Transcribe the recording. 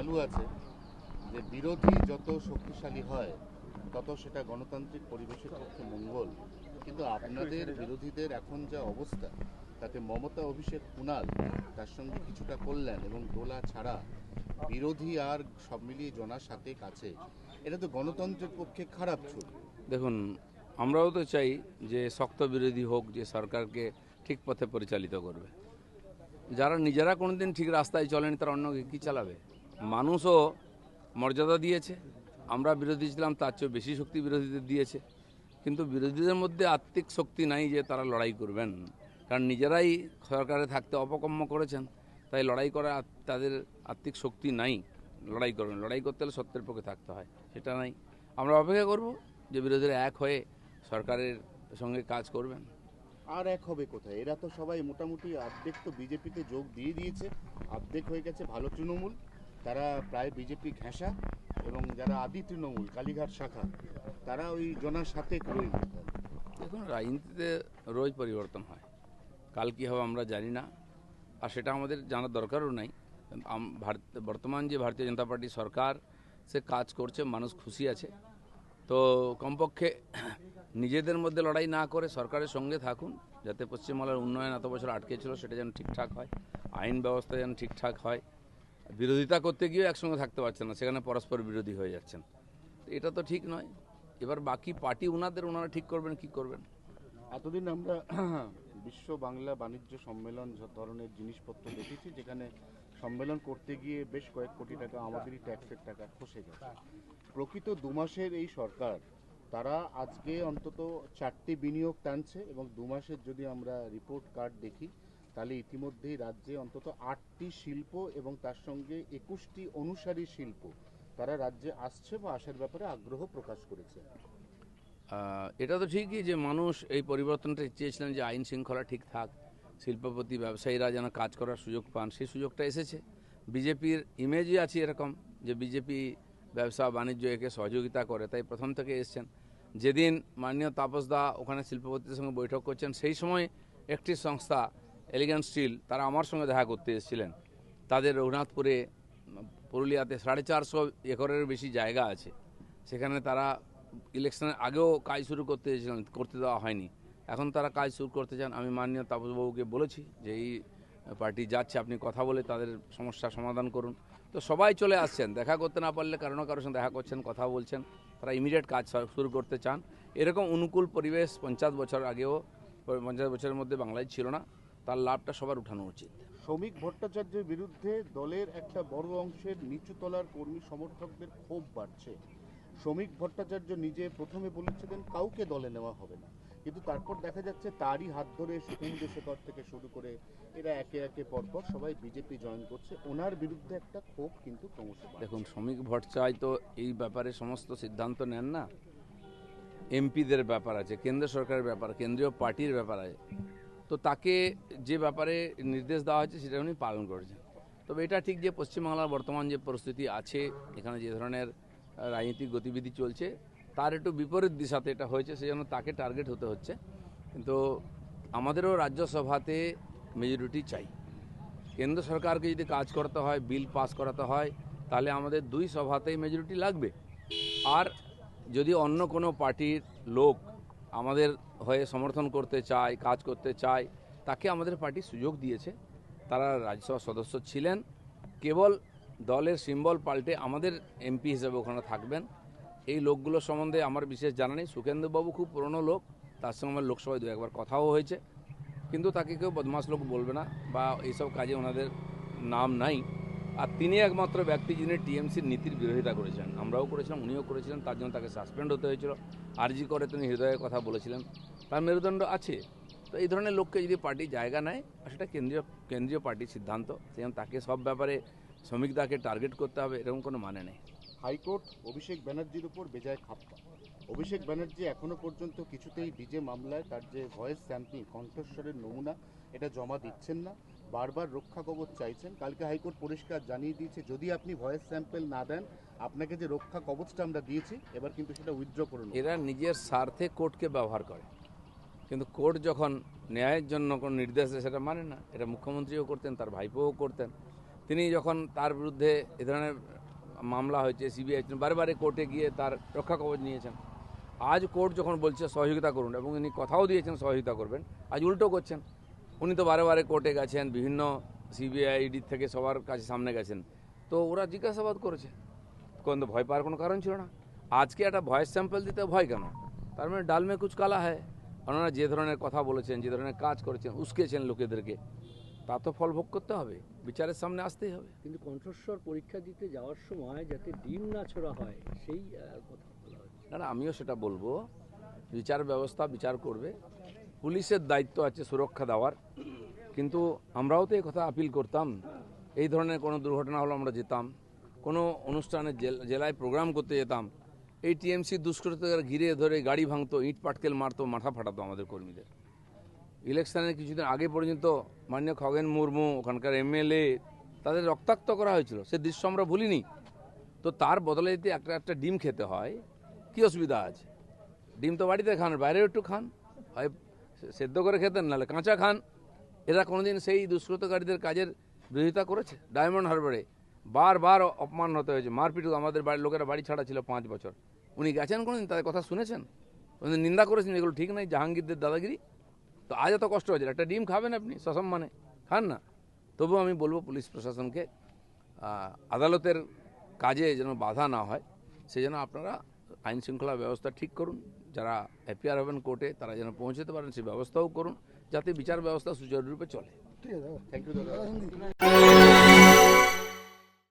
চালু আছে যে বিরোধী যত শক্তিশালী হয় তত সেটা গণতান্ত্রিক পরিবেশের পক্ষে মঙ্গল। কিন্তু আপনাদের বিরোধীদের এখন যা অবস্থা, তাতে মমতা, অভিষেক, কুণাল তার সঙ্গে কিছুটা কল্যাণ এবং দোলা ছাড়া বিরোধী আর সব মিলিয়ে জনা সাথে কাছে, এটা তো গণতন্ত্রের পক্ষে খারাপ ছবি। দেখুন, আমরাও তো চাই যে শক্ত বিরোধী হোক, যে সরকারকে ঠিক পথে পরিচালিত করবে। যারা নিজেরা কোনোদিন ঠিক রাস্তায় চলেনি তারা অন্যকে কী চালাবে? মানুষও মর্যাদা দিয়েছে, আমরা বিরোধী ছিলাম তার চেয়ে বেশি শক্তি বিরোধীদের দিয়েছে। কিন্তু বিরোধীদের মধ্যে আত্মিক শক্তি নাই যে তারা লড়াই করবেন, কারণ নিজেরাই সরকারে থাকতে অপকর্ম করেছেন, তাই লড়াই করা তাদের আত্মিক শক্তি নাই। লড়াই করবেন, লড়াই করতে হলে সত্যের পক্ষে থাকতে হয়, সেটা নাই। আমরা অপেক্ষা করব যে বিরোধীরা এক হয়ে সরকারের সঙ্গে কাজ করবেন। আর এক হবে কোথায়? এরা তো সবাই মোটামুটি অর্ধেক তো বিজেপিতে যোগ দিয়ে দিয়েছে, অর্ধেক হয়ে গেছে ভালো তৃণমূল, তারা প্রায় বিজেপি ঘেঁষা, এবং যারা আদি তৃণমূল কালীঘাট শাখা তারা ওই জনার সাথে রইল। দেখুন, রাজনীতিতে রোজ পরিবর্তন হয়, কাল কী হবে আমরা জানি না, আর সেটা আমাদের জানার দরকারও নাই। বর্তমান যে ভারতীয় জনতা পার্টি সরকার সে কাজ করছে, মানুষ খুশি আছে। তো কমপক্ষে নিজেদের মধ্যে লড়াই না করে সরকারের সঙ্গে থাকুন, যাতে পশ্চিমবাংলার উন্নয়ন এত বছর আটকে ছিল সেটা যেন ঠিকঠাক হয়, আইন ব্যবস্থা যেন ঠিকঠাক হয়। বিরোধিতা করতে গিয়েও একসঙ্গে থাকতে পারছেন না, সেখানে পরস্পর বিরোধী হয়ে যাচ্ছেন। তো এটা তো ঠিক নয়। এবার বাকি পার্টি ওনারা ঠিক করবেন কি করবেন। এতদিন আমরা বিশ্ব বাংলা বাণিজ্য সম্মেলন ধরনের জিনিসপত্র দেখেছি, যেখানে সম্মেলন করতে গিয়ে বেশ কয়েক কোটি টাকা আমাদেরই ট্যাক্সের টাকা খসে গেছে। প্রকৃত 2 মাসের এই সরকার, তারা আজকে অন্তত 4টি বিনিয়োগ টানছে, এবং 2 মাসের যদি আমরা রিপোর্ট কার্ড দেখি তাহলে ইতিমধ্যেই রাজ্যে অন্তত 8টি শিল্প এবং তার সঙ্গে 21টি অনুসারী শিল্প তারা রাজ্যে আসছে বা আসার ব্যাপারে আগ্রহ প্রকাশ করেছে। এটা তো ঠিকই যে মানুষ এই পরিবর্তনটা চেয়েছিলেন, যে আইন শৃঙ্খলা ঠিক থাক, শিল্পপতি ব্যবসায়ীরা যেন কাজ করার সুযোগ পান, সেই সুযোগটা এসেছে। বিজেপির ইমেজই আছে এরকম যে বিজেপি ব্যবসা বাণিজ্য একে সহযোগিতা করে, তাই প্রথম থেকে এসছেন। যেদিন মাননীয় তাপসদা ওখানে শিল্পপতিদের সঙ্গে বৈঠক করছেন, সেই সময় একটি সংস্থা এলিগেন্ট স্টিল তারা আমার সঙ্গে দেখা করতে এসেছিলেন। তাদের রঘুনাথপুরে পুরুলিয়াতে 450 একরের বেশি জায়গা আছে, সেখানে তারা ইলেকশনের আগেও কাজ শুরু করতে চেয়েছিলেন, করতে দেওয়া হয়নি। এখন তারা কাজ শুরু করতে চান। আমি মাননীয় তাপসবাবুকে বলেছি যে এই পার্টি যাচ্ছে, আপনি কথা বলে তাদের সমস্যা সমাধান করুন। তো সবাই চলে আসছেন, দেখা করতে না পারলে কারোর সঙ্গে দেখা করছেন, কথা বলছেন। তারা ইমিডিয়েট কাজ শুরু করতে চান। এরকম অনুকূল পরিবেশ 50 বছর আগেও, 50 বছরের মধ্যে বাংলায় ছিল না। তার লাভটা সবার উঠানো উচিত। শ্রমিক ভট্টাচার্যের বিরুদ্ধে দলের একটা বড় অংশের নিচুতলার কর্মী সমর্থকদের ক্ষোভ বাড়ছে। শ্রমিক ভট্টাচার্য নিজে প্রথমে বলেছিলেন কাউকে দলে নেওয়া হবে না, কিন্তু তারপর দেখা যাচ্ছে তারই হাত ধরে সুকুমার শেখর থেকে শুরু করে এরা একে একে পরপর সবাই বিজেপি জয়েন করছে। ওনার বিরুদ্ধে একটা ক্ষোভ কিন্তু ক্রমশ বাড়ছে। দেখুন, শ্রমিক ভট্টাচার্য তো এই ব্যাপারে সমস্ত সিদ্ধান্ত নেন না, এমপিদের ব্যাপার আছে, কেন্দ্র সরকারের ব্যাপার, কেন্দ্রীয় পার্টির ব্যাপার আছে। তো তাকে যে ব্যাপারে নির্দেশ দেওয়া হয়েছে সেটা উনি পালন করেছেন। তবে এটা ঠিক যে পশ্চিমবাংলার বর্তমান যে পরিস্থিতি আছে, এখানে যে ধরনের রাজনৈতিক গতিবিধি চলছে, তার একটু বিপরীত দিশাতে এটা হয়েছে, সেজন্য তাকে টার্গেট হতে হচ্ছে। কিন্তু আমাদেরও রাজ্যসভাতে মেজরিটি চাই। কেন্দ্র সরকারকে যদি কাজ করতে হয়, বিল পাস করাতে হয়, তাহলে আমাদের 2 সভাতেই মেজরিটি লাগবে। আর যদি অন্য কোনো পার্টির লোক আমাদের হয়ে সমর্থন করতে চায়, কাজ করতে চায়, তাকে আমাদের পার্টি সুযোগ দিয়েছে। তারা রাজ্যসভা সদস্য ছিলেন, কেবল দলের সিম্বল পাল্টে আমাদের এমপি হিসেবে ওখানে থাকবেন। এই লোকগুলো সম্বন্ধে আমার বিশেষ জানা নেই। সুখেন্দুবাবু খুব পুরনো লোক, তার সঙ্গে আমার লোকসভায় 2-1বার কথাও হয়েছে, কিন্তু তাকে কেউ বদমাশ লোক বলবে না, বা এইসব কাজে ওনাদের নাম নাই। আর তিনি একমাত্র ব্যক্তি যিনি টিএমসির নীতির বিরোধিতা করেছেন। আমরাও করেছিলাম, উনিও করেছিলেন, তার জন্য তাকে সাসপেন্ড হতে হয়েছিল। আরজি করে তিনি হৃদয়ের কথা বলেছিলেন, তার মেরুদণ্ড আছে। তো এই ধরনের লোককে যদি পার্টি জায়গা নেয়, সেটা কেন্দ্রীয় পার্টির সিদ্ধান্ত, সেজন্য তাকে সব ব্যাপারে শ্রমিকদাকে টার্গেট করতে হবে এরকম কোনো মানে নেই। হাইকোর্ট অভিষেক ব্যানার্জির উপর বেজায় খাপ্পা। অভিষেক ব্যানার্জি এখনো পর্যন্ত কিছুতেই ডিজে মামলায় তার যে ভয়েস স্যাম্পল, কণ্ঠস্বরের নমুনা, এটা জমা দিচ্ছেন না, বারবার রক্ষা কবচ চাইছেন। কালকে হাইকোর্ট পরিষ্কার জানিয়ে দিয়েছে যদি আপনি ভয়েস স্যাম্পল না দেন, আপনাকে যে রক্ষা কবচটা আমরা দিয়েছি এবার কিন্তু সেটা উইথড্র করুন। এরা নিজের স্বার্থে কোর্টকে ব্যবহার করে, কিন্তু কোর্ট যখন ন্যায়ের জন্য কোনো নির্দেশ দেয় সেটা মানে না। এটা মুখ্যমন্ত্রীও করতেন, তার ভাইপোও করতেন। তিনি যখন তার বিরুদ্ধে এ ধরনের মামলা হয়েছে, সিবিআই বারে বারে কোর্টে গিয়ে তার রক্ষা কবচ নিয়েছেন। আজ কোর্ট যখন বলছে সহযোগিতা করুন, এবং উনি কথাও দিয়েছেন সহযোগিতা করবেন, আজ উল্টো করছেন। উনি তো বারে বারে কোর্টে গেছেন, বিভিন্ন সিবিআই ইডি থেকে সবার কাছে সামনে গেছেন, তো ওরা জিজ্ঞাসাবাদ করেছে, কোন তো ভয় পাওয়ার কোনো কারণ ছিল না। আজকে একটা ভয়েস স্যাম্পল দিতে ভয় কেন? তার মানে ডাল মে কুচ কালা হয়। ওনারা যে ধরনের কথা বলেছেন, যে ধরনের কাজ করেছেন, উস্কেছেন লোকেদেরকে, তা তো ফল ভোগ করতে হবে, বিচারের সামনে আসতেই হবে। কিন্তু কণ্ঠস্বর পরীক্ষা দিতে যাওয়ার সময় যাতে ডিম না ছোড়া হয় সেই কথা বলা হচ্ছে। না, আমিও সেটা বলবো, বিচার ব্যবস্থা বিচার করবে, পুলিশের দায়িত্ব আছে সুরক্ষা দেওয়ার। কিন্তু আমরাও তো এই কথা আপিল করতাম, এই ধরনের কোনো দুর্ঘটনা হলো আমরা যেতাম, কোনো অনুষ্ঠানে জেলায় প্রোগ্রাম করতে যেতাম, এই টিএমসি দুষ্কৃতকারীরা ঘিরে ধরে গাড়ি ভাঙতো, ইট পাটকেল মারতো, মাথা ফাটাতো আমাদের কর্মীদের। ইলেকশনের কিছুদিন আগে পর্যন্ত মাননীয় খগেন মুর্মু, ওখানকার এমএলএ, তাদের রক্তাক্ত করা হয়েছিল, সে দৃশ্য আমরা ভুলিনি। তো তার বদলে যদি একটা ডিম খেতে হয়, কি অসুবিধা আছে? ডিম তো বাড়িতে খান, বাইরেও একটু খান, হয় সেদ্ধ করে খেতেন, নাহলে কাঁচা খান। এরা কোনোদিন সেই দুষ্কৃতকারীদের কাজের বিরোধিতা করেছে? ডায়মন্ড হারবারে বারবার অপমান হতে হয়েছে, মারপিট, আমাদের বাড়ির লোকেরা বাড়ি ছাড়া ছিল 5 বছর। উনি গেছেন কোনোদিন? তাদের কথা শুনেছেন? কোনোদিন নিন্দা করেছেন এগুলো ঠিক নাই, জাহাঙ্গীরদের দাদাগিরি? তো আজ এত কষ্ট হয়েছে, একটা ডিম খাবেন আপনি সসম্মানে, খান না। তবুও আমি বলবো পুলিশ প্রশাসনকে আদালতের কাজে যেন বাধা না হয়, সেজন্য আপনারা আইন শৃঙ্খলা ব্যবস্থা ঠিক করুন। যারা অ্যাপিয়ার হবেন কোর্টে, তারা যেন পৌঁছতে পারেন সেই ব্যবস্থাও করুন, যাতে বিচার ব্যবস্থা সুচারুরূপে চলে। থ্যাংক ইউ দাদা।